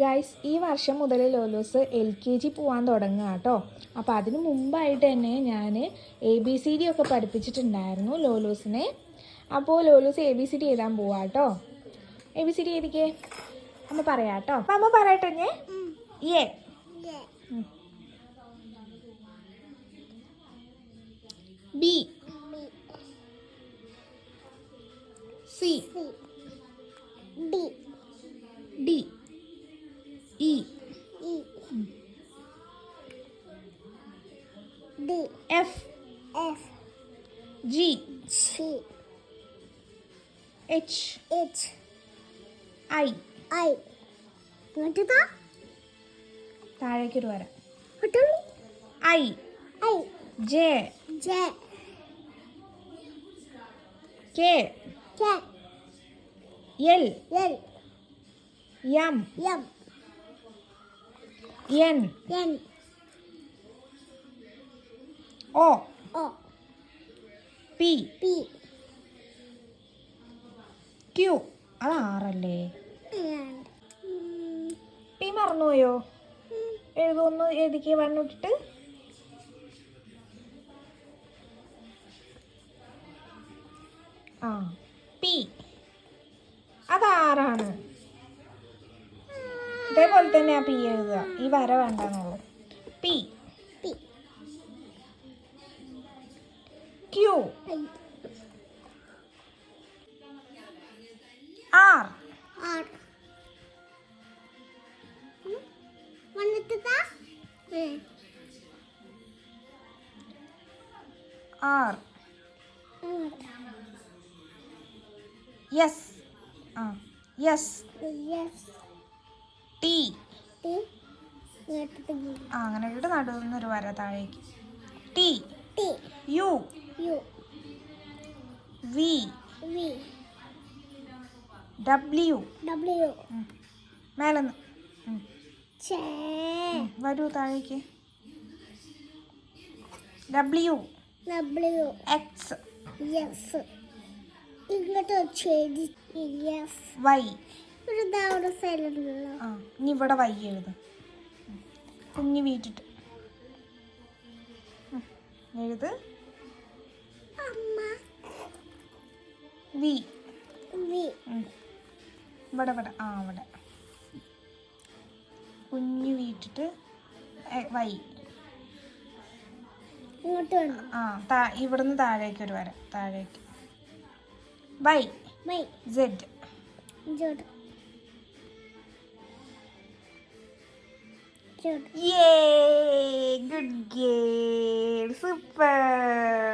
Guys, ഈ വർഷം മുതൽ ലോലൂസ് LKG പോകാൻ തുടങ്ങുക കേട്ടോ. അപ്പോൾ അതിന് മുമ്പായിട്ട് തന്നെ ഞാൻ ABCD ഒക്കെ പഠിപ്പിച്ചിട്ടുണ്ടായിരുന്നു ലോലൂസിനെ. അപ്പോൾ ലോലൂസ് ABCD എഴുതാൻ പോവാ കേട്ടോ. ABCD എഴുതിക്കേ. അമ്മ പറയാം കേട്ടോ. അപ്പം അമ്മ പറയട്ടെ ഞാൻ ഏ B C D E F G H I താഴേക്കൊരു വര I J K L M N O P Q. അത് ആറല്ലേ? P മറന്നുപോയോ? എഴുതൊന്ന് എഴുതിക്ക് വണ്ണിട്ടിട്ട്. P അത് ആറാണ്. ഇതേപോലെ തന്നെ P എഴുതുക. ഈ വര വേണ്ടെന്നുള്ളൂ. P Q R R S T അങ്ങനെ ഇട്ട് നടുന്നൊരു വര താഴേക്ക്. T U V W മേലെന്ന് വരൂ താഴേക്ക്. W X ഇങ്ങോട്ട് Y. ഇനി ഇവിടെ Y എഴുതും. കുഞ്ഞി വീട്ടിട്ട് എഴുത്. V ഇവിടെ അവിടെ കുഞ്ഞു വീട്ടിട്ട് Y. ഇവിടുന്ന് താഴേക്ക് ഒരു വര. താഴേക്ക് Y Z. Yay! Good girl! Super!